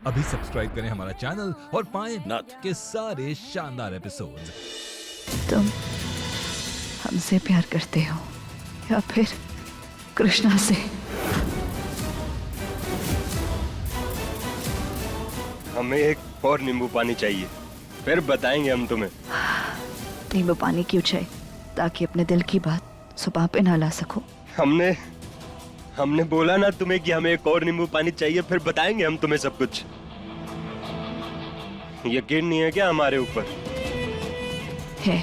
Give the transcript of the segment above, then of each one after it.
अभी सब्सक्राइब करें हमारा चैनल और पाएं नाथ। के सारे शानदार एपिसोड्स। तुम हमसे प्यार करते हो या फिर कृष्णा से? हमें एक और नींबू पानी चाहिए, फिर बताएंगे हम तुम्हें। नींबू पानी क्यों चाहिए? ताकि अपने दिल की बात जुबान पे ना ला सको। हमने बोला ना तुम्हें कि हमें एक और नींबू पानी चाहिए, फिर बताएंगे हम तुम्हें सब कुछ। यकीन नहीं है क्या हमारे ऊपर? है।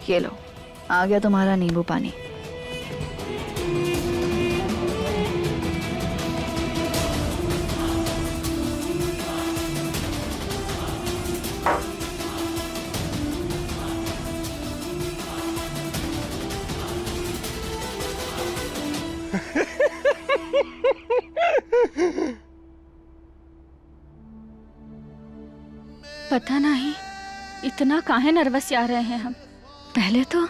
ये लो, आ गया तुम्हारा नींबू पानी। पता नहीं इतना काहे नर्वस आ रहे हैं हम। पहले तो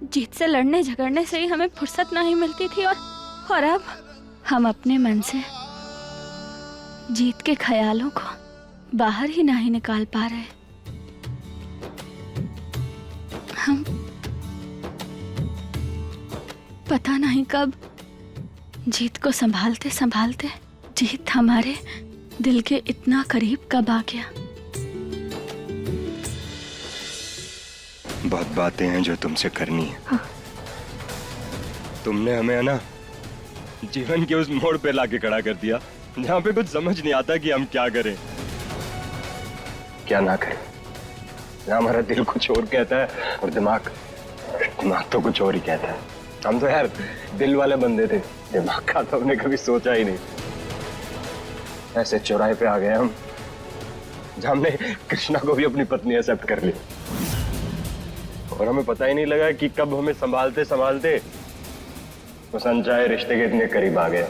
जीत से लड़ने झगड़ने से ही हमें फुर्सत नहीं मिलती थी और अब हम अपने मन से जीत के ख्यालों को बाहर ही नहीं निकाल पा रहे। हम पता नहीं कब जीत को संभालते संभालते जीत हमारे दिल के इतना करीब कब आ गया। बहुत बातें हैं जो तुमसे करनी है। तुमने हमें है ना जीवन के उस मोड़ पे लाके खड़ा कर दिया जहाँ पे कुछ समझ नहीं आता कि हम क्या करें क्या ना करें। जहाँ हमारा दिल कुछ और कहता है और दिमाग तो कुछ और ही कहता है। हम तो यार दिल वाले बंदे थे, दिमाग का तो हमने कभी सोचा ही नहीं। ऐसे चौराहे पे आ गए हम जहाँ हमने कृष्णा को भी अपनी पत्नी एक्सेप्ट कर ली और हमें पता ही नहीं लगा कि कब हमें संभालते संभालते उस अनचाहे रिश्ते के इतने करीब आ गए।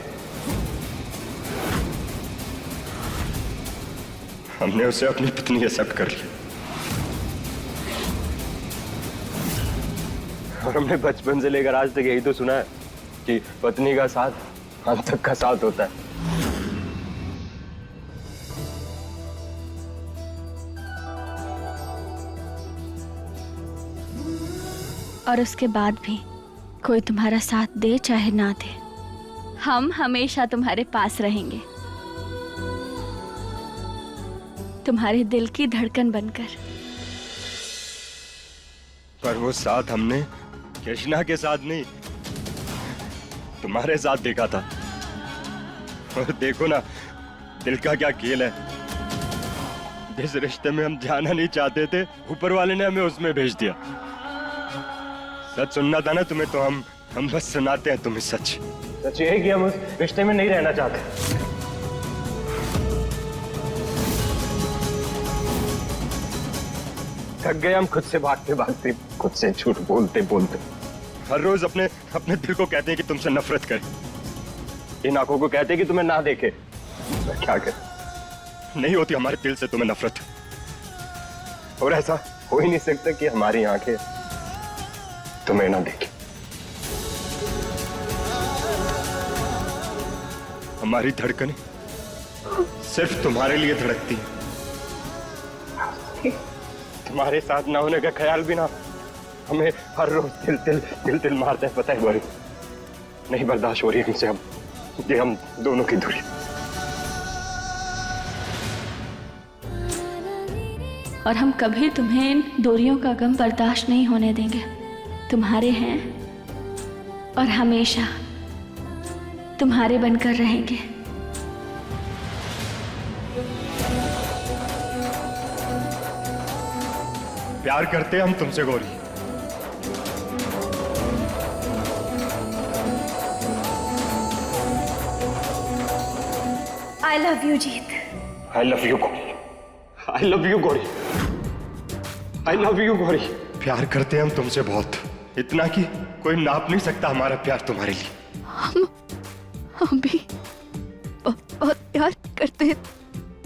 हमने उसे अपनी पत्नी एक्सेप्ट कर ली और हमने बचपन से लेकर आज तक यही तो सुना है कि पत्नी का साथ अंत तक का साथ होता है। और उसके बाद भी कोई तुम्हारा साथ दे चाहे ना दे, हम हमेशा तुम्हारे पास रहेंगे, तुम्हारे दिल की धड़कन बनकर। पर वो साथ हमने कृष्णा के साथ नहीं, तुम्हारे साथ देखा था। और देखो ना दिल का क्या खेल है। जिस रिश्ते में हम जाना नहीं चाहते थे, ऊपर वाले ने हमें उसमें भेज दिया। सच सुनना था ना तुम्हें, तो हम बस सुनाते हैं तुम्हें सच। सच ये है कि हम उस रिश्ते में नहीं रहना चाहते। थक गए हम खुद से भागते भागते, खुद से झूठ बोलते बोलते। हर रोज अपने दिल को कहते हैं कि तुमसे नफरत करें, इन आंखों को कहते हैं कि तुम्हें ना देखे। तो क्या करें, नहीं होती हमारे दिल से तुम्हें नफरत। और ऐसा हो ही नहीं सकता कि हमारी आंखें तुम्हें ना देखे। हमारी धड़कनें सिर्फ तुम्हारे लिए धड़कती हैं। तुम्हारे साथ ना होने का ख्याल भी ना हमें हर रोज दिल मारता है। पता है बड़ी नहीं बर्दाश्त हो रही हमसे अब ये हम दोनों की दूरी। और हम कभी तुम्हें इन दूरियों का गम बर्दाश्त नहीं होने देंगे। तुम्हारे हैं और हमेशा तुम्हारे बनकर रहेंगे। प्यार करते हैं हम तुमसे गौरी। आई love you Jeet. I love you Gauri. I love you Gauri. I love you Gauri. प्यार करते हैं हम तुमसे बहुत, इतना कि कोई नाप नहीं सकता हमारा प्यार तुम्हारे लिए। हम भी बहुत प्यार करते हैं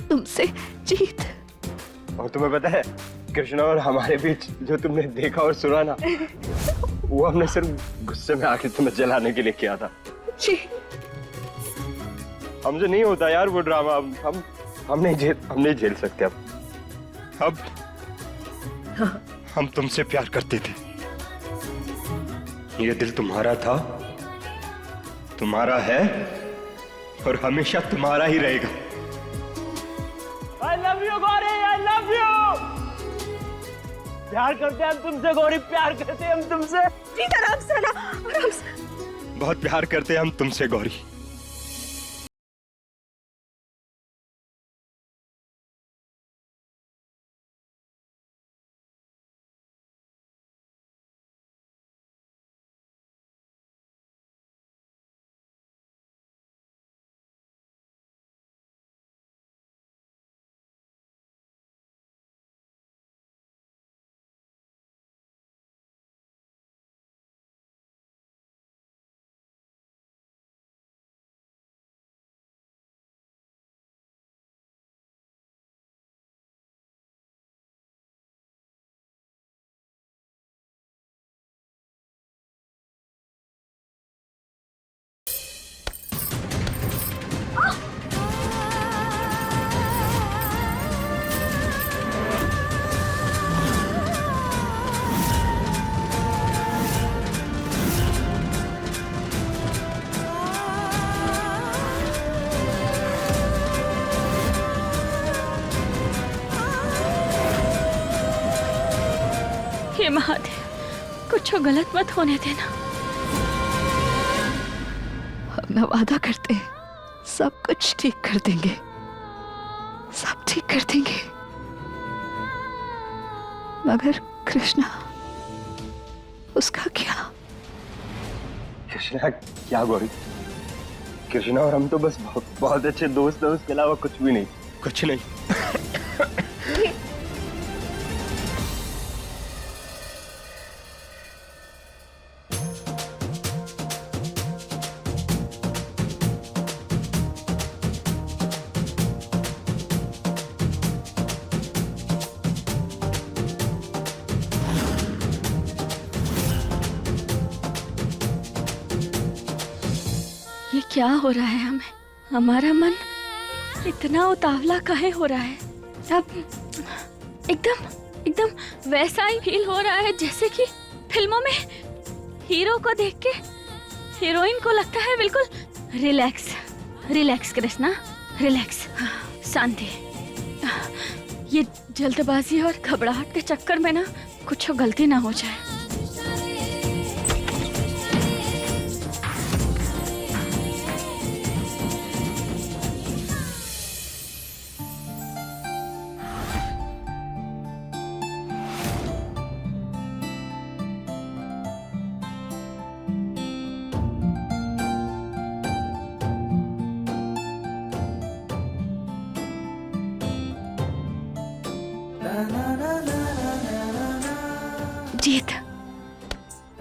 तुमसे जीत। और तुम्हें पता है कृष्णा और हमारे बीच जो तुमने देखा और सुना ना, वो हमने सिर्फ गुस्से में आके तुम्हें जलाने के लिए किया था। हमसे नहीं होता यार वो ड्रामा। हम नहीं झेल सकते अब हम तुमसे प्यार करते थे, ये दिल तुम्हारा था, तुम्हारा है और हमेशा तुम्हारा ही रहेगा। I love you Gauri, I love you। प्यार करते हैं हम तुमसे गौरी, प्यार करते हैं हम तुमसे। आराम से ना, आराम से। बहुत प्यार करते हैं हम तुमसे गौरी। हे महादेव, कुछ गलत मत होने देना। हम वादा करते हैं सब कुछ ठीक कर देंगे, सब ठीक कर देंगे। मगर कृष्णा, उसका क्या? कृष्णा क्या गौरी? कृष्णा और हम तो बस बहुत अच्छे दोस्त हैं, उसके अलावा कुछ भी नहीं, कुछ नहीं। ये क्या हो रहा है हमें? हमारा मन इतना उतावला काहे हो रहा है? अब एकदम वैसा ही फील हो रहा है जैसे कि फिल्मों में हीरो को देख के हीरोइन को लगता है बिल्कुल रिलैक्स। रिलैक्स कृष्णा, रिलैक्स, शांति। ये जल्दबाजी और घबराहट के चक्कर में ना कुछ गलती ना हो जाए।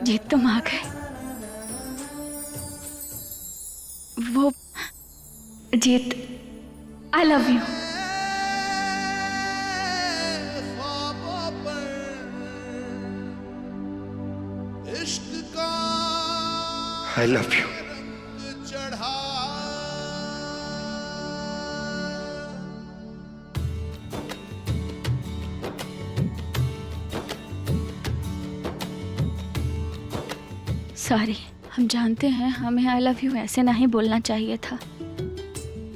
जीत तुम आ गए। वो जीत, I love you. I love you. Sorry, हम जानते हैं हमें आई लव यू ऐसे नहीं बोलना चाहिए था,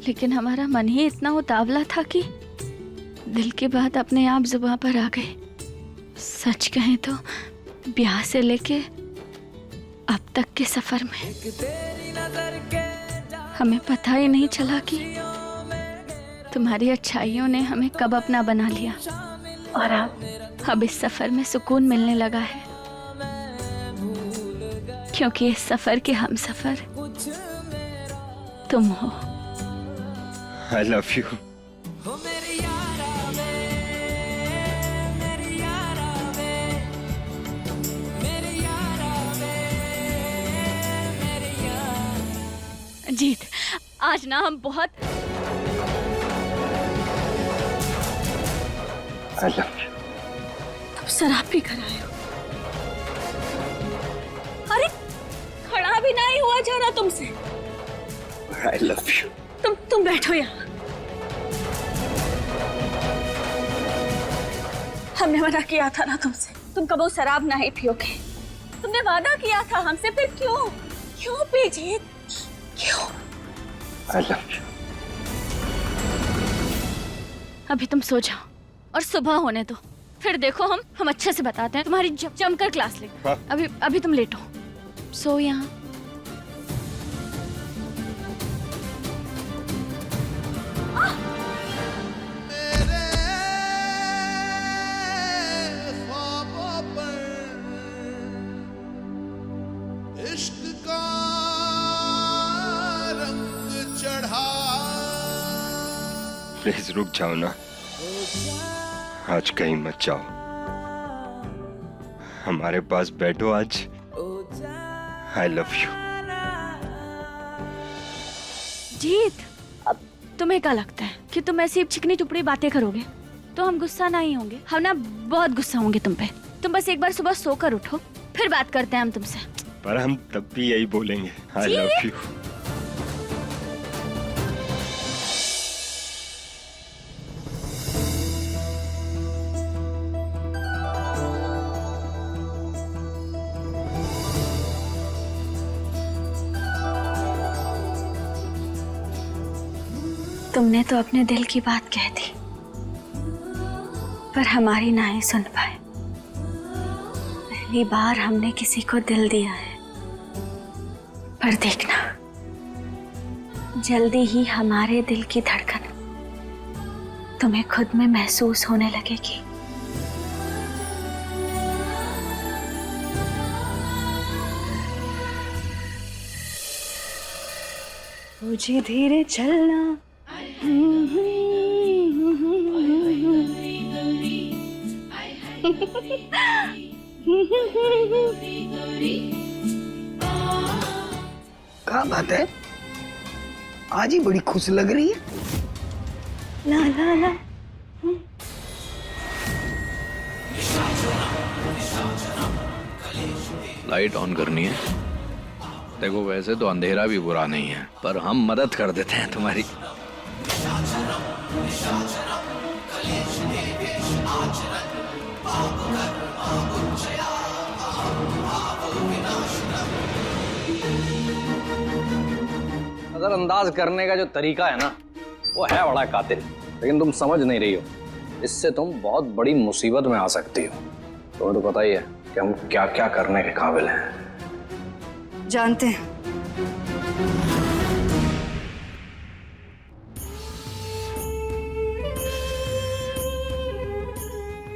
लेकिन हमारा मन ही इतना उतावला था कि दिल की बात अपने आप जुबान पर आ गई। सच कहें तो ब्याह से लेके अब तक के सफर में हमें पता ही नहीं चला कि तुम्हारी अच्छाइयों ने हमें कब अपना बना लिया, और अब इस सफर में सुकून मिलने लगा है, क्योंकि इस सफर के हम सफर तुम हो। आई लव यू। जीत, आज ना हम बहुत आई लव यू। तुम शराब पी कर आए हो। अरे खड़ा भी नहीं हुआ जा रहा तुमसे। आई लव यू। तुम बैठो यहाँ। हमने वादा किया था ना तुमसे, तुम कबो शराब नहीं पियोगे। तुमने वादा किया था हमसे, फिर क्यों पी जीत, क्यों? I love you. अभी तुम सो जाओ और सुबह होने दो, फिर देखो हम अच्छे से बताते हैं। तुम्हारी जमकर क्लास ले। हाँ। अभी तुम लेटो, सो यहाँ। इश्क का रंग चढ़ा। प्लीज रुक जाओ ना, आज कहीं मत जाओ, हमारे पास बैठो आज। I love you. जीत, अब तुम्हें क्या लगता है कि तुम ऐसी चिकनी टुपड़ी बातें करोगे तो हम गुस्सा नहीं होंगे? हम ना बहुत गुस्सा होंगे तुम पे। तुम बस एक बार सुबह सोकर उठो, फिर बात करते हैं हम तुमसे। पर हम तब भी यही बोलेंगे, I love you. तुमने तो अपने दिल की बात कह दी, पर हमारी ना ही सुन पाए। पहली बार हमने किसी को दिल दिया है, पर देखना जल्दी ही हमारे दिल की धड़कन तुम्हें खुद में महसूस होने लगेगी। मुझे धीरे चलना, क्या बात है, आज ही बड़ी खुश लग रही है। ला ला ला। लाइट ऑन करनी है। देखो वैसे तो अंधेरा भी बुरा नहीं है, पर हम मदद कर देते हैं तुम्हारी। नजरअंदाज करने का जो तरीका है ना, वो है बड़ा कातिल, लेकिन तुम समझ नहीं रही हो। इससे तुम बहुत बड़ी मुसीबत में आ सकती हो। तुम्हें तो पता ही है कि हम क्या क्या करने के काबिल हैं। जानते हैं।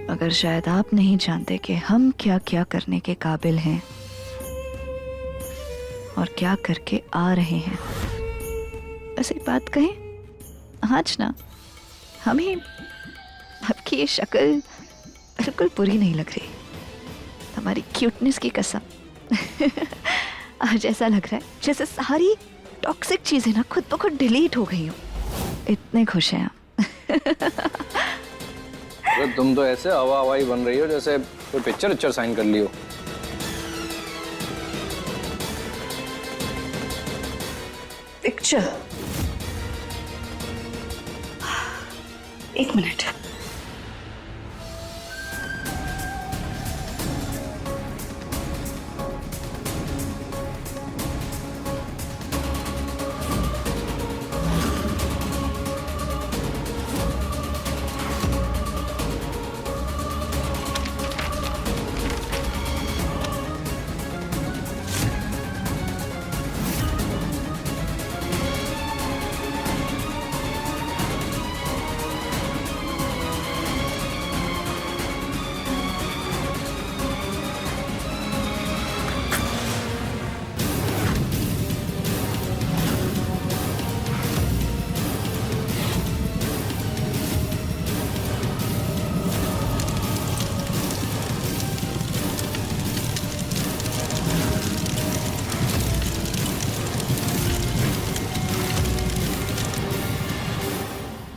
मगर शायद आप नहीं जानते कि हम क्या क्या करने के काबिल हैं और क्या करके आ रहे हैं। ऐसी बात कहें, आज ना हमें आपकी ये शक्ल बिल्कुल बुरी नहीं लग रही, हमारी क्यूटनेस की कसम। आज ऐसा लग रहा है जैसे सारी टॉक्सिक चीजें ना खुद ब खुद डिलीट हो गई हो। इतने खुश हैं हम। तो तुम तो ऐसे हवा हवाई बन रही हो जैसे कोई पिक्चर साइन कर ली हो। पिक्चर, एक मिनट।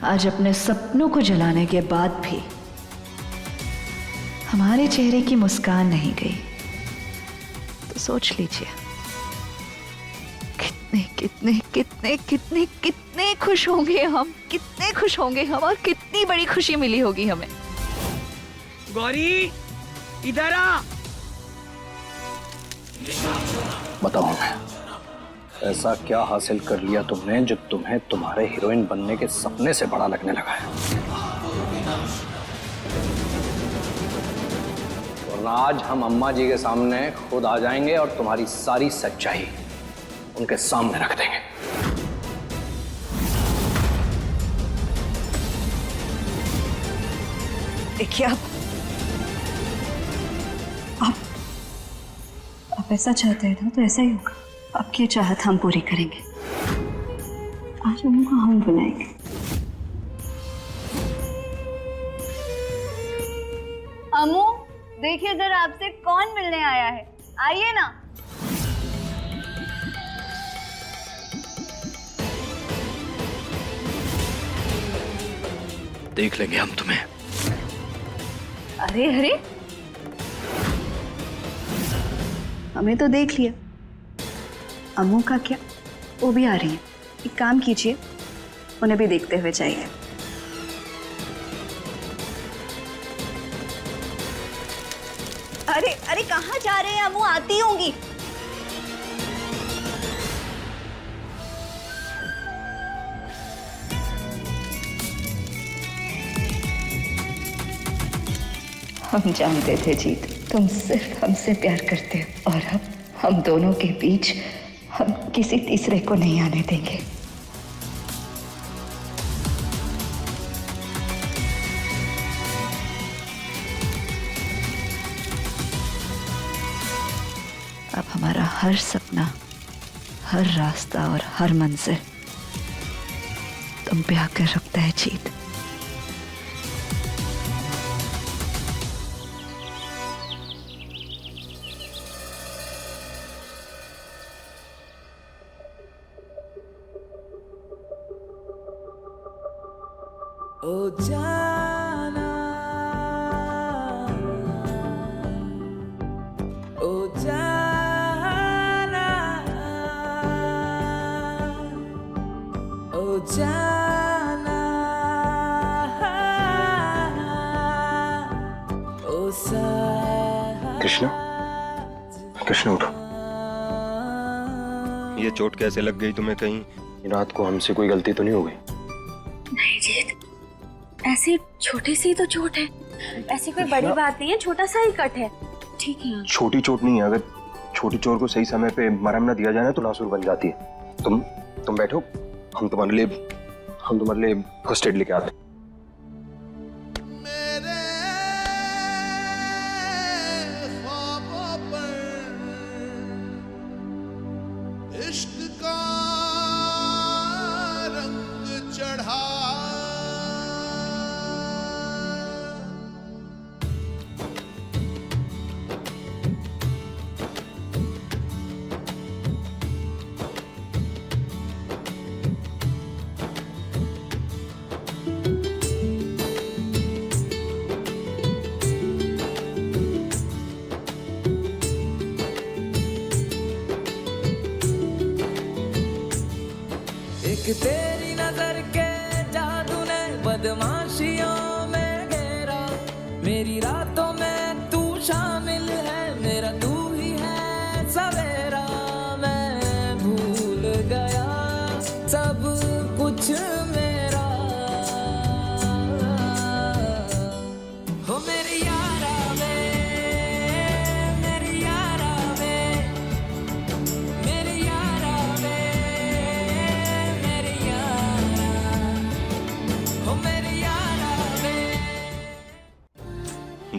आज अपने सपनों को जलाने के बाद भी हमारे चेहरे की मुस्कान नहीं गई, तो सोच लीजिए कितने कितने कितने कितने कितने खुश होंगे हम, कितने खुश होंगे हम, और कितनी बड़ी खुशी मिली होगी हमें। गौरी इधर आ। बताओ मैं ऐसा क्या हासिल कर लिया तुमने जो तुम्हें तुम्हारे हीरोइन बनने के सपने से बड़ा लगने लगा है? वरना आज हम अम्मा जी के सामने खुद आ जाएंगे और तुम्हारी सारी सच्चाई उनके सामने रख देंगे। देखिए आप ऐसा चाहते हैं ना तो ऐसा ही होगा। आपकी चाहत हम पूरी करेंगे। आज उनको हम बुलाएंगे। अम्मू देखिए जरा आपसे कौन मिलने आया है, आइए ना। देख लेंगे हम तुम्हें। अरे अरे हमें तो देख लिया, अम्मू का क्या, वो भी आ रही है। एक काम कीजिए, उन्हें भी देखते हुए जाइए। अरे अरे कहाँ जा रहे हैं अम्मू, आती होंगी। हम जानते थे जीत, तुम सिर्फ हमसे प्यार करते हो, और अब हम दोनों के बीच हम किसी तीसरे को नहीं आने देंगे। अब हमारा हर सपना, हर रास्ता और हर मंजिल तुम पे आकर रुकता है जीत। ओ जाना, ओ जाना, ओ जाना, ओ सा। कृष्णा, कृष्णा उठो। ये चोट कैसे लग गई तुम्हें? कहीं रात को हमसे कोई गलती तो नहीं हो गई? नहीं जीत, ऐसी छोटी सी तो चोट है, ऐसी कोई बड़ी बात नहीं है, छोटा सा ही कट है, ठीक है। छोटी चोट नहीं है, अगर छोटी चोट को सही समय पे मरहम न दिया जाए ना तो नासूर बन जाती है। तुम बैठो, हम तुम्हारे लिए फर्स्ट एड लेके आते हैं। मेरे ख्वाबों पर इश्क का रंग चढ़ा, एक तेरी नजर के जादू ने बदमाशियों में घेरा, मेरी रातों में तू शामिल है, मेरा तू ही है सवेरा। मैं भूल गया सब कुछ मेरा, हो मेरी यारा वे, मेरी यारा वे, मेरी यारा वे, मेरी यारा, हो मेरी यारा वे।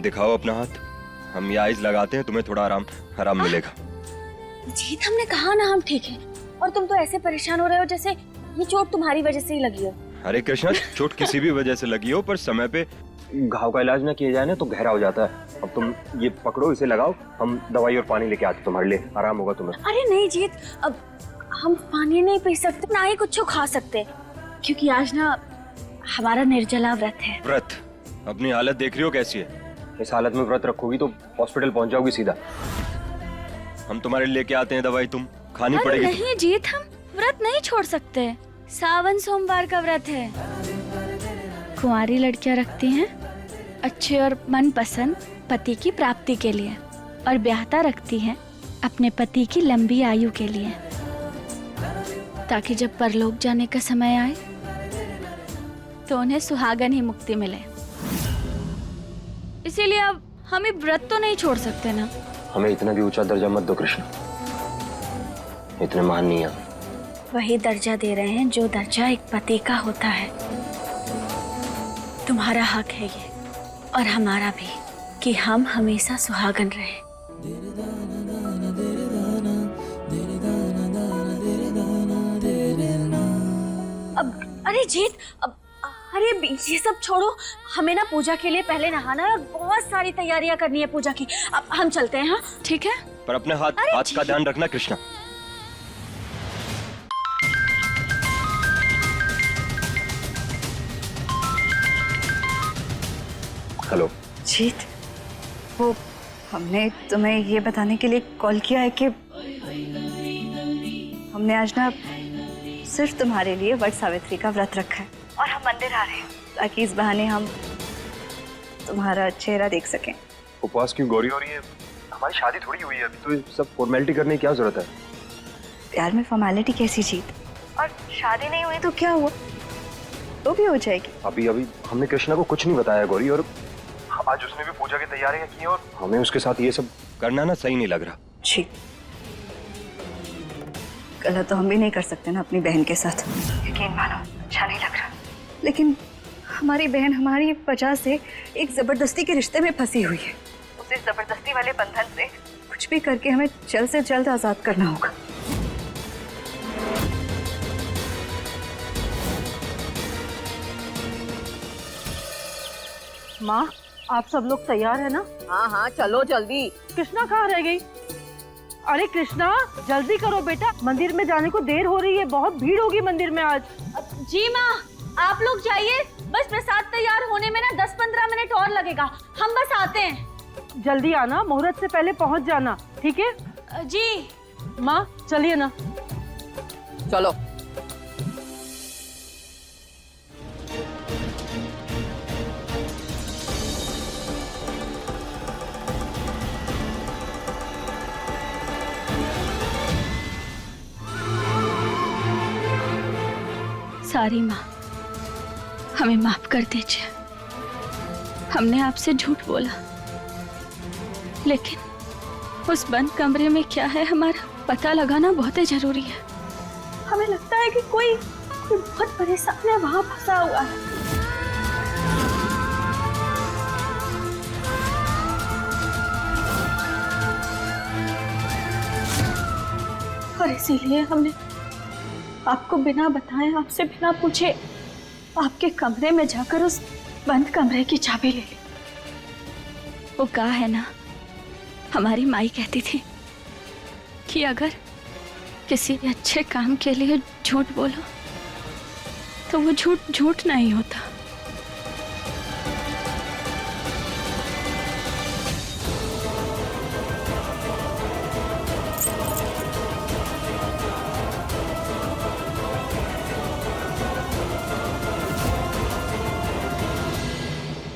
दिखाओ अपना हाथ, हम ये आइज लगाते हैं, तुम्हें थोड़ा आराम मिलेगा। जीत हमने कहा ना हम ठीक है, और तुम तो ऐसे परेशान हो रहे हो जैसे ये चोट तुम्हारी वजह से ही लगी हो। अरे कृष्णा, चोट किसी भी वजह से लगी हो पर समय पे घाव का इलाज ना किया जाए ना तो गहरा हो जाता है। अब तुम ये पकड़ो, इसे लगाओ, हम दवाई और पानी लेके आते तुम्हारे लिए, आराम होगा तुम्हें। अरे नहीं जीत, अब हम पानी नहीं पी सकते, ना ही कुछ खा सकते, क्योंकि आज ना हमारा निर्जला व्रत है। व्रत? अपनी हालत देख रही हो कैसी है? इस हालत में व्रत रखोगी तो हॉस्पिटल पहुंच जाओगी सीधा। हम तुम्हारे लिए लेके आते हैं दवाई, तुम खानी अरे पड़ेगी। नहीं जीत, व्रत नहीं छोड़ सकते। सावन सोमवार का व्रत है। कुंवारी लड़कियां रखती हैं अच्छे और मनपसंद पति की प्राप्ति के लिए, और ब्याहता रखती हैं अपने पति की लंबी आयु के लिए, ताकि जब परलोक जाने का समय आए तो उन्हें सुहागन ही मुक्ति मिले। इसीलिए अब हम ये व्रत तो नहीं छोड़ सकते ना। हमें इतना भी ऊंचा दर्जा मत दो कृष्णा, इतने मान नहीं है। वही दर्जा दे रहे हैं जो दर्जा एक पति का होता है। तुम्हारा हक है ये, और हमारा भी, कि हम हमेशा सुहागन रहे। अब अरे जीत, अब अरे ये सब छोड़ो, हमें ना पूजा के लिए पहले नहाना है और बहुत सारी तैयारियां करनी है पूजा की। अब हम चलते हैं। हाँ ठीक है, पर अपने हाथ का ध्यान रखना कृष्णा। हेलो जीत, वो हमने तुम्हें ये बताने के लिए कॉल किया है कि हमने आज ना सिर्फ तुम्हारे लिए वट सावित्री का व्रत रखा है, और हम मंदिर आ रहे हैं ताकि इस बहाने हम तुम्हारा चेहरा देख सकें। उपवास क्यों गौरी हो रही है? हमारी शादी थोड़ी हुई है अभी, तो ये सब फॉर्मेलिटी करने की क्या जरूरत है? प्यार में फॉर्मेलिटी कैसी जीत? और शादी नहीं हुई तो क्या हुआ, तो भी हो जाएगी। अभी हमने कृष्णा को कुछ नहीं बताया गौरी, और आज उसने भी पूजा की तैयारियां की, और हमें उसके साथ ये सब करना ना सही नहीं लग रहा। जी, गलत तो हम भी नहीं कर सकते ना अपनी बहन के साथ। यकीन मानो अच्छा नहीं लग रहा, लेकिन हमारी बहन हमारी वजह से एक जबरदस्ती के रिश्ते में फंसी हुई है। उसे जबरदस्ती वाले बंधन से कुछ भी करके हमें जल्द से जल्द आजाद करना होगा। माँ, आप सब लोग तैयार है ना? हाँ हाँ चलो जल्दी। कृष्णा कहाँ रह गई? अरे कृष्णा जल्दी करो बेटा, मंदिर में जाने को देर हो रही है, बहुत भीड़ होगी मंदिर में आज। जी माँ, आप लोग जाइए, बस प्रसाद तैयार होने में ना 10-15 मिनट और लगेगा, हम बस आते हैं। जल्दी आना, मुहूर्त से पहले पहुँच जाना, ठीक है? जी माँ चलिए ना। चलो। सारी माँ, हमें माफ कर दीजिए। हमने आपसे झूठ बोला, लेकिन उस बंद कमरे में क्या है हमारा पता लगाना बहुत ही जरूरी है। हमें लगता है कि कोई बहुत परेशान है, वहां फंसा हुआ है। और इसीलिए हमने आपको बिना बताए, आपसे बिना पूछे आपके कमरे में जाकर उस बंद कमरे की चाबी ले ली। वो कहा है ना, हमारी माई कहती थी कि अगर किसी अच्छे काम के लिए झूठ बोलो तो वो झूठ झूठ नहीं होता।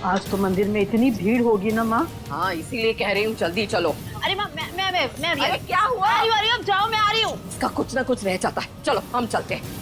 आज तो मंदिर में इतनी भीड़ होगी ना माँ। हाँ इसीलिए कह रही हूँ जल्दी चलो। अरे माँ मैं अरे क्या हुआ? आ रही हूँ, जाओ मैं आ रही हूँ। इसका कुछ ना कुछ रह जाता है, चलो हम चलते हैं।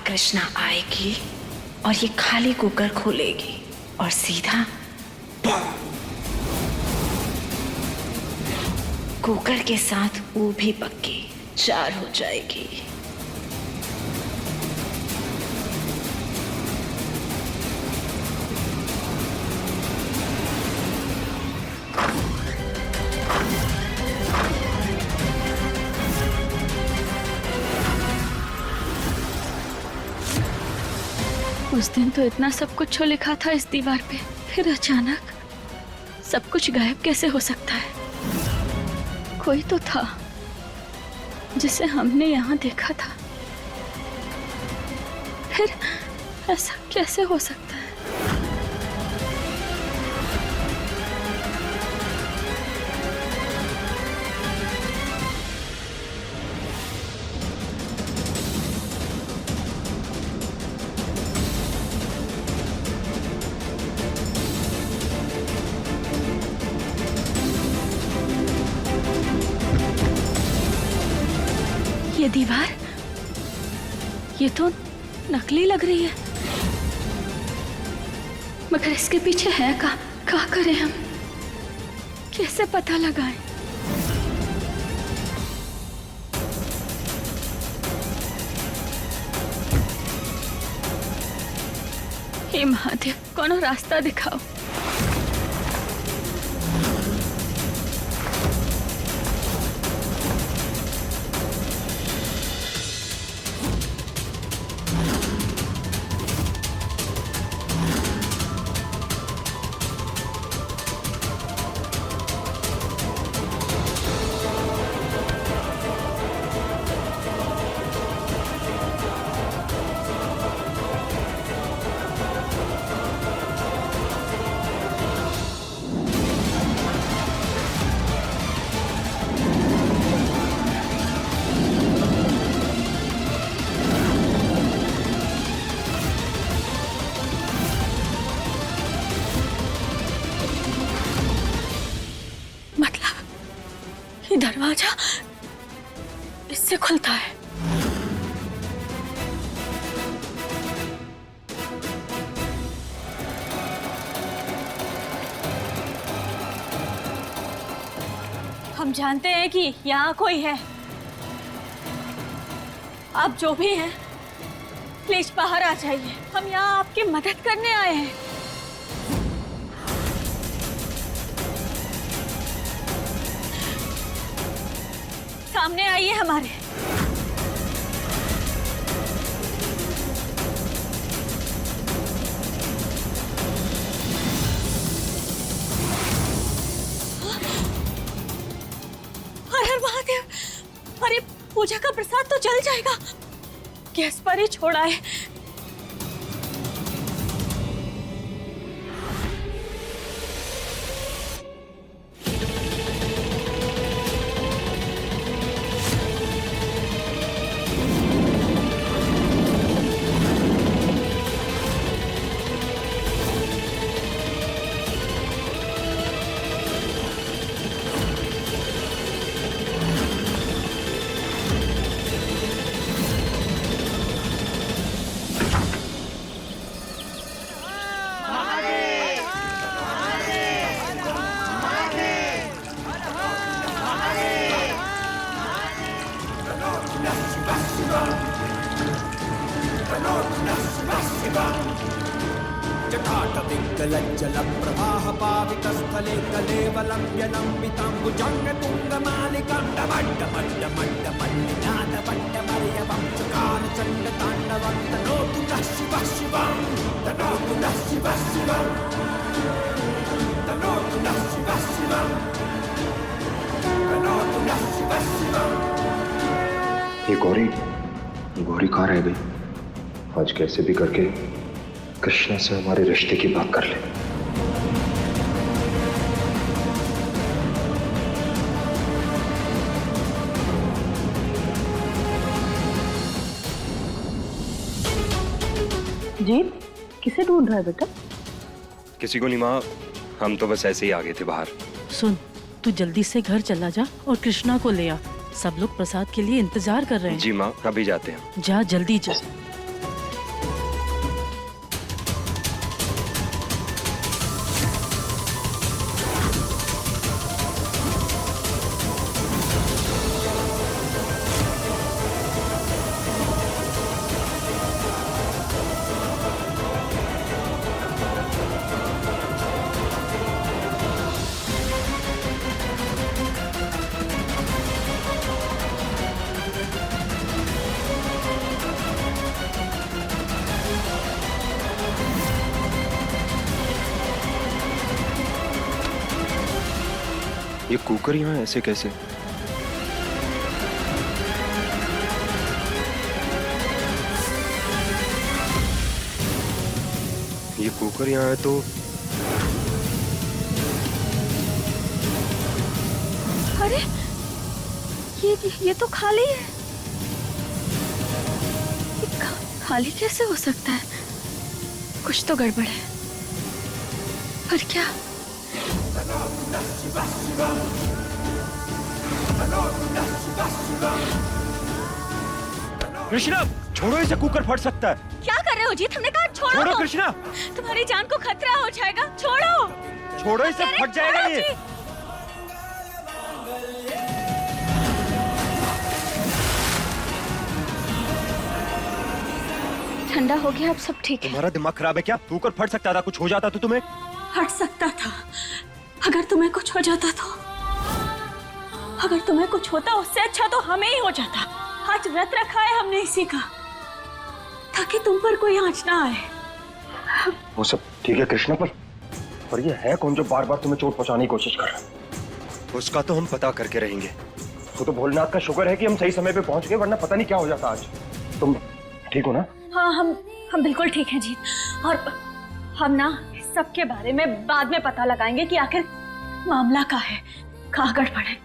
कृष्णा आएगी और ये खाली कुकर खोलेगी और सीधा कुकर के साथ वो भी पक्की 4 हो जाएगी। उस दिन तो इतना सब कुछ लिखा था इस दीवार पे, फिर अचानक सब कुछ गायब कैसे हो सकता है? कोई तो था जिसे हमने यहाँ देखा था, फिर ऐसा कैसे हो सकता है? ये दीवार, ये तो नकली लग रही है, मगर इसके पीछे है क्या करें हम? कैसे पता लगाएं? हे महादेव, कोनो रास्ता दिखाओ। दरवाजा इससे खुलता है। हम जानते हैं कि यहाँ कोई है। आप जो भी हैं, प्लीज बाहर आ जाइए। हम यहाँ आपकी मदद करने आए हैं। सामने आइए हमारे। हर महादेव, अरे पूजा का प्रसाद तो जल जाएगा। गैस पर ही छोड़ा है। जटाटविङ्गलज्जलप्रवाहपावितस्थले कलेवलम्ब्यलम्बिताम्बुजङ्गतुङ्गमालिकाण्डमड्डमड्डमड्डमल्लिनाथवट्टमर्यवं चकारचण्डताण्डवं तनोतु नः शिवः शिवं, तनोतु नः शिवः शिवं, तनोतु नः शिवः शिवं, तनोतु नः शिवः शिवं। ये गौरी कहाँ रह गई? आज कैसे भी करके कृष्णा से हमारे रिश्ते की बात कर ले। जीत, किसे ढूंढ रहा है बेटा? किसी को नहीं माँ, हम तो बस ऐसे ही आ गए थे बाहर। सुन, तू जल्दी से घर चला जा और कृष्णा को ले आ। सब लोग प्रसाद के लिए इंतजार कर रहे हैं। जी माँ, अभी जाते हैं। जा, जल्दी जा। ये कुकर यहाँ ऐसे कैसे? ये कुकर यहाँ है तो अरे ये तो खाली है। ये खाली कैसे हो सकता है? कुछ तो गड़बड़ है। पर क्या? कृष्णा, छोड़ो, इसे कुकर फट सकता है। क्या कर रहे हो जीत? हमने कहा छोड़ो। छोड़ो कृष्णा, तुम्हारी जान को खतरा हो जाएगा। छोड़ो। छोड़ो, इसे फट जाएगा ये। ठंडा हो गया, अब सब ठीक है। तुम्हारा दिमाग खराब है क्या? कुकर फट सकता था, कुछ हो जाता तो तुम्हें? हट सकता था। अगर तुम्हें कुछ हो जाता तो, अगर तुम्हें कुछ होता उससे अच्छा तो हमें ही हो जाता। आज व्रत रखा है हमने इसी का, ताकि तुम पर कोई आंच ना आए। वो सब ठीक है कृष्णा, पर ये है कौन जो बार बार तुम्हें चोट पहुंचाने की कोशिश कर रहा है? उसका तो हम पता करके रहेंगे। वो तो भोलेनाथ का शुक्र है कि हम सही समय पे पहुंच गए, वरना पता नहीं क्या हो जाता आज। तुम ठीक हो ना? हाँ, हम बिल्कुल ठीक हैं जीत। और हम ना इस सब के बारे में बाद में पता लगाएंगे कि आखिर मामला क्या है, कहाँ गड़बड़ है।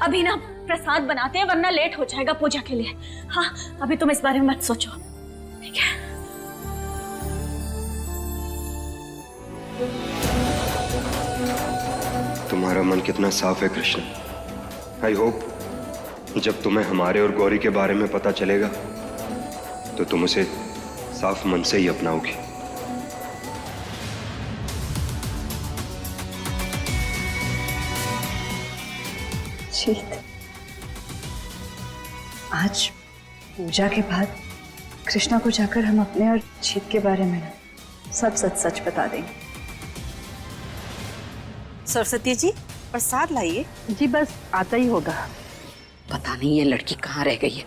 अभी ना प्रसाद बनाते हैं, वरना लेट हो जाएगा पूजा के लिए। हाँ, अभी तुम इस बारे में मत सोचो, ठीक है? तुम्हारा मन कितना साफ है कृष्ण। आई होप जब तुम्हें हमारे और गौरी के बारे में पता चलेगा तो तुम उसे साफ मन से ही अपनाओगी। जीत, आज पूजा के बाद कृष्णा को जाकर हम अपने और जीत के बारे में सब सच बता देंगे। सरस्वती जी, प्रसाद लाइए। जी बस आता ही होगा। पता नहीं ये लड़की कहाँ रह गई है।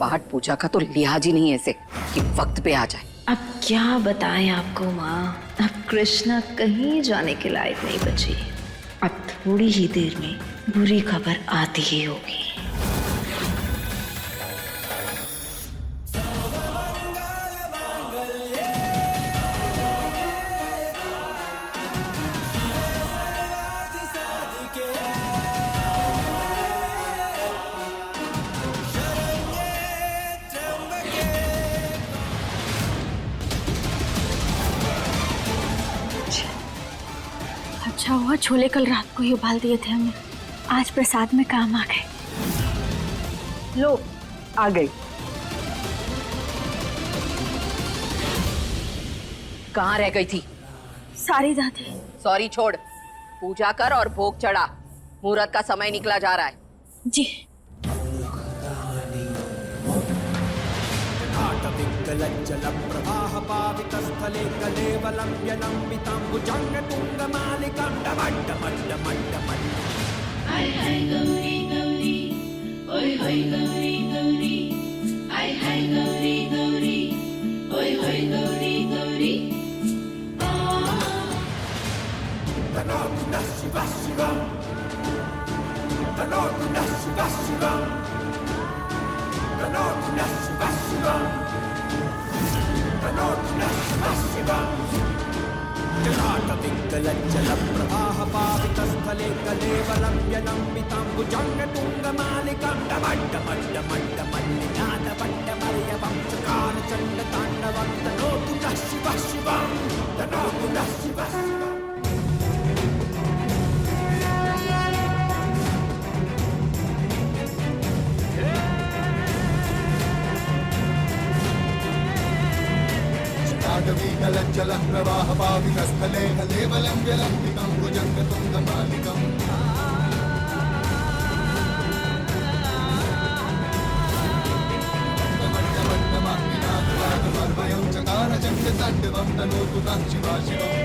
पाठ पूजा का तो लिहाज ही नहीं है इसे कि वक्त पे आ जाए। अब क्या बताएं आपको माँ, अब कृष्णा कहीं जाने के लायक नहीं बची। अब थोड़ी ही देर में बुरी खबर आती ही होगी। अच्छा हुआ छोले कल रात को ही उबाल दिए थे हमने, आज प्रसाद में काम आ गए। लो, आ गई। कहाँ रह गई थी? सारी दादी। सॉरी छोड़, पूजा कर और भोग चढ़ा। मुहूर्त का समय निकला जा रहा है। जी। प्रवाहपावितस्थले कलेवलं व्यलम्बिताम्बुजङ्गतुङ्गमालिकां डमड्डमड्डमड्डमड्ड। हाय हाय गौरी गौरी, ओय होय गौरी गौरी, हाय हाय गौरी गौरी, ओय होय गौरी गौरी। तनोतु शिव शिवं, तनोतु शिव शिवं, तनोतु शिव शिवं, जलाटपिङ्गलज्जलप्रवाहपावितस्थले कलेवलं व्यलम्बिताम्बुजङ्गतुङ्गमालिकां डमड्डमड्डमड्डमल्लिनादवड्डमर्यवं चकारचण्डताण्डवं तनोतु नः शिवः शिवं, तनोतु नः शिवः शिवम्। जलः प्रवाह पावितस्थले कलेवलं व्यलम्बितं भुजङ्गतुङ्गमालिकम्। मड्डमड्डमग्निनाथवादमर्वयं चकारचण्डताण्डवं तनोतु नः शिवा शिवम्।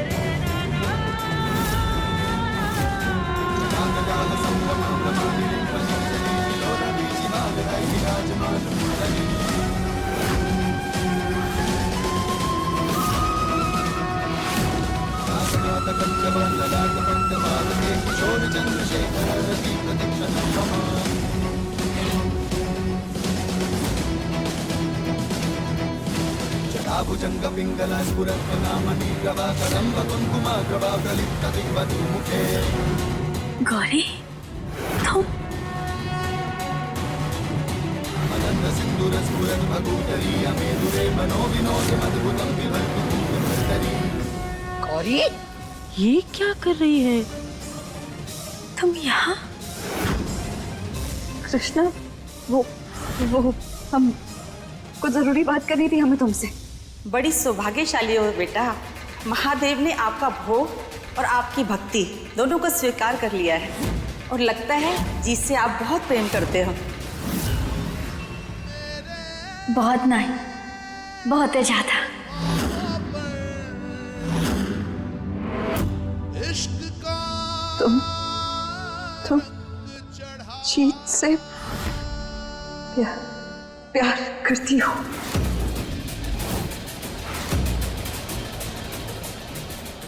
नागरागसंभ्रमं रमादिनीं प्रसंसदीति लोलवीचिमागधै विराजमानमूर्धनि। कंचमाललाटपट्टमालके किशोरचन्द्र चन्द्रशेखर रचिप्रतीक्षणं मम जटाभुजङ्गपिङ्गलस्फुरत्वनामनीप्रभाकरम्बकुङ्कुमाग्रभाप्रलिप्तदिग्वधू मुखे गौरी तुम मदन्दसिन्दूरस्फुरद्भगूतरीयमेदुरे मनोविनोदमद्भुतं विभर्तु कुङ्कुमस्तरी गौरी ये क्या कर रही है? तुम यहाँ? कृष्णा वो हम कुछ जरूरी बात करनी थी हमें तुमसे। बड़ी सौभाग्यशाली हो बेटा, महादेव ने आपका भोग और आपकी भक्ति दोनों को स्वीकार कर लिया है और लगता है जिससे आप बहुत प्रेम करते हो। बहुत नहीं, बहुत ही ज्यादा। तुम जीत से प्यार करती हो?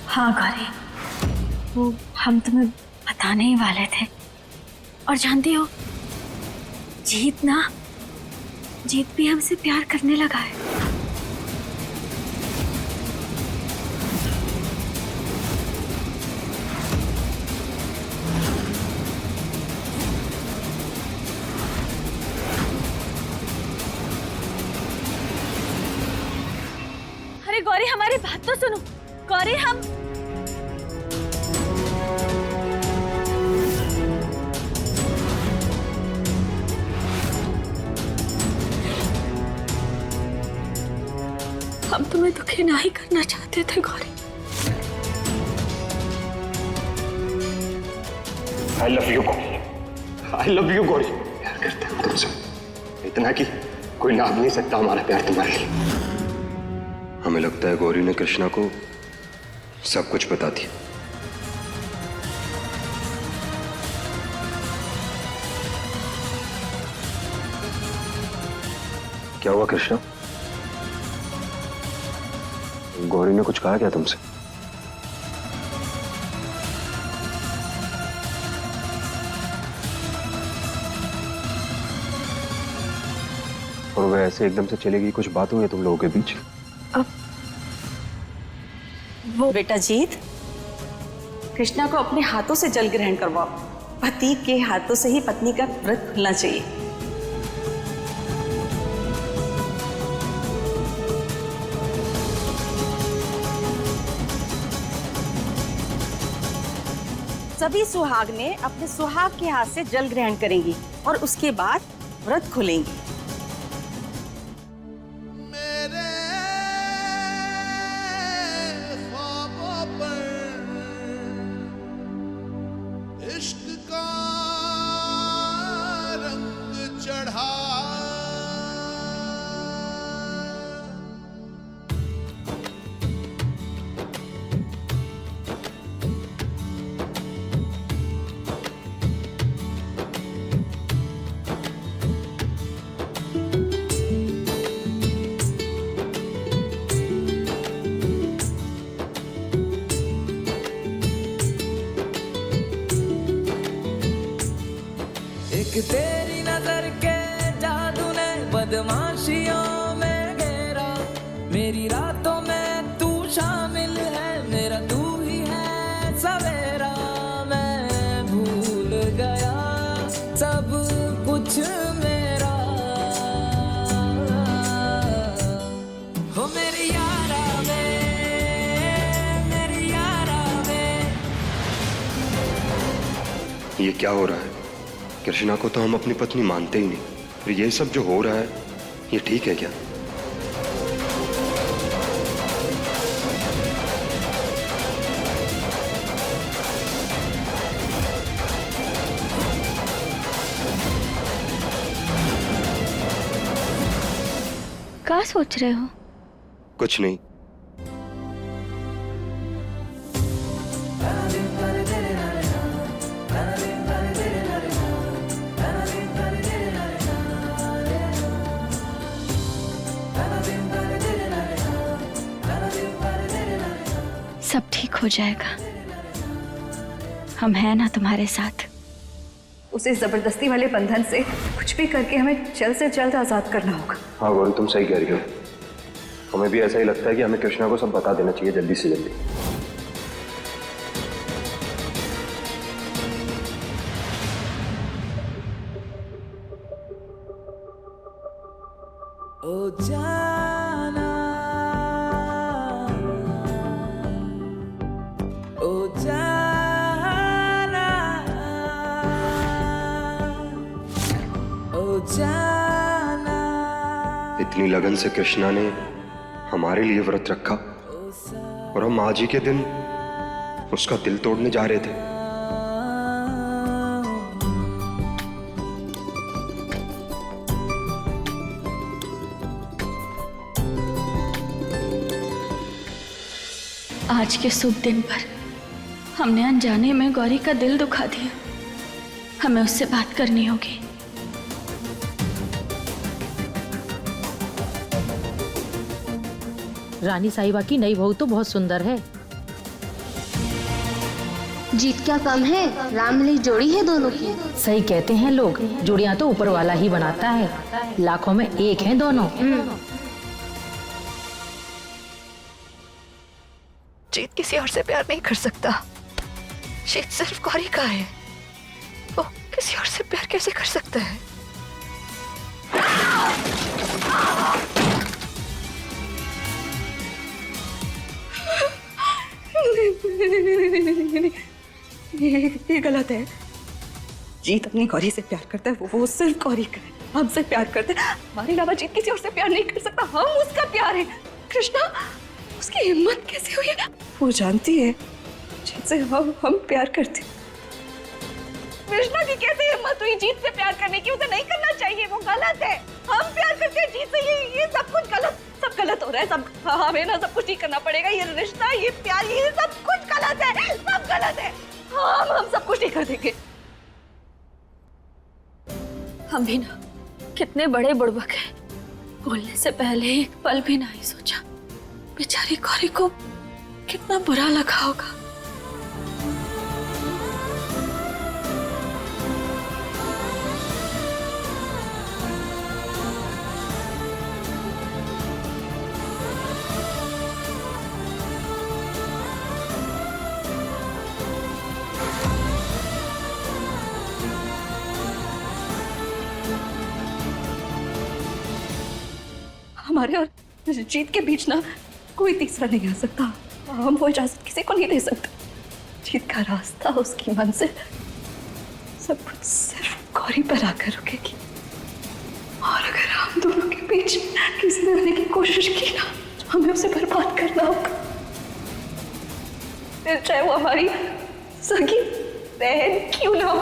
हाँ गौरी, वो हम तुम्हें बताने ही वाले थे। और जानती हो, जीत भी हमसे प्यार करने लगा है। अरे गौरी, हमारी बात तो सुनो। गौरी, हम तुम्हें दुखी नहीं करना चाहते थे Gauri. I love you Gauri, I love you Gauri. प्यार करते हैं तुमसे, इतना कि कोई नाप नहीं सकता हमारा प्यार तुम्हारे लिए। हमें लगता है गौरी ने कृष्णा को सब कुछ बता दिया। क्या हुआ कृष्णा? गौरी ने कुछ कहा क्या तुमसे? और वह ऐसे एकदम से चली गई, कुछ बात हुई है तुम लोगों के बीच? वो बेटा जीत, कृष्णा को अपने हाथों से जल ग्रहण करवाओ। पति के हाथों से ही पत्नी का व्रत खुलना चाहिए। सभी सुहागने अपने सुहाग के हाथ से जल ग्रहण करेंगी और उसके बाद व्रत खुलेंगी। एक तेरी नजर के जादू ने बदमाशियों में घेरा, मेरी रातों में तू शामिल है, मेरा तू ही है सवेरा। मैं भूल गया सब कुछ मेरा, हो मेरी यारा में, मेरी यारा में। ये क्या हो रहा है? कृष्णा को तो हम अपनी पत्नी मानते ही नहीं, और ये सब जो हो रहा है ये ठीक है क्या? क्या सोच रहे हो? कुछ नहीं। सब ठीक हो जाएगा। हम हैं ना तुम्हारे साथ। उसे जबरदस्ती वाले बंधन से कुछ भी करके हमें जल्द से जल्द आजाद करना होगा। हाँ गौरी, तुम सही कह रही हो। हमें भी ऐसा ही लगता है कि हमें कृष्णा को सब बता देना चाहिए जल्दी से जल्दी। ओ जाना, ओ जाना, ओ जाना। इतनी लगन से कृष्णा ने हमारे लिए व्रत रखा और हम आज ही के दिन उसका दिल तोड़ने जा रहे थे। आज के शुभ दिन पर हमने अनजाने में गौरी का दिल दुखा दिया। हमें उससे बात करनी होगी। रानी साहिबा की नई बहू तो बहुत सुंदर है। जीत क्या कम है, राम मिली जोड़ी है दोनों की। सही कहते हैं लोग, जोड़ियां तो ऊपर वाला ही बनाता है, लाखों में एक हैं दोनों। जीत किसी और से प्यार नहीं कर सकता। जीत सिर्फ गौरी का है, वो किसी और से प्यार कैसे कर सकता है? ये गलत है। जीत अपनी गौरी से प्यार करता है, वो सिर्फ गौरी का है। हमसे प्यार करता है, हमारे अलावा जीत किसी और से प्यार नहीं कर सकता। हम उसका प्यार है। कृष्णा, उसकी हिम्मत कैसे हुई है? वो जानती है जीत से हम प्यार करते। कृष्णा की कैसे हिम्मत हुई जीत से प्यार करने की? उसे नहीं करना चाहिए, वो गलत है। हम प्यार करते हैं जीत से, ये सब कुछ गलत, सब गलत हो रहा है। सब हमें ना सब कुछ ठीक करना पड़ेगा। ये रिश्ता, ये प्यार, ये सब कुछ गलत है, सब गलत है। हम सब कुछ ठीक कर देंगे। हम भी ना कितने बड़े बुड़बक हैं, बोलने से पहले एक पल भी नहीं सोचा बेचारी गौरी को कितना बुरा लगा होगा। हमारे और जीत के बीच ना कोई तीसरा नहीं आ सकता। हम वो इजाजत किसी को नहीं दे सकते। जीत का रास्ता, उसकी मंजिल, सब कुछ सिर्फ गौरी पर आकर रुकेगी। और अगर हम दोनों के बीच किसी ने आने की कोशिश की ना, तो हमें उसे बर्बाद करना होगा। फिर चाहे वो हमारी सगी बहन क्यों ना हो।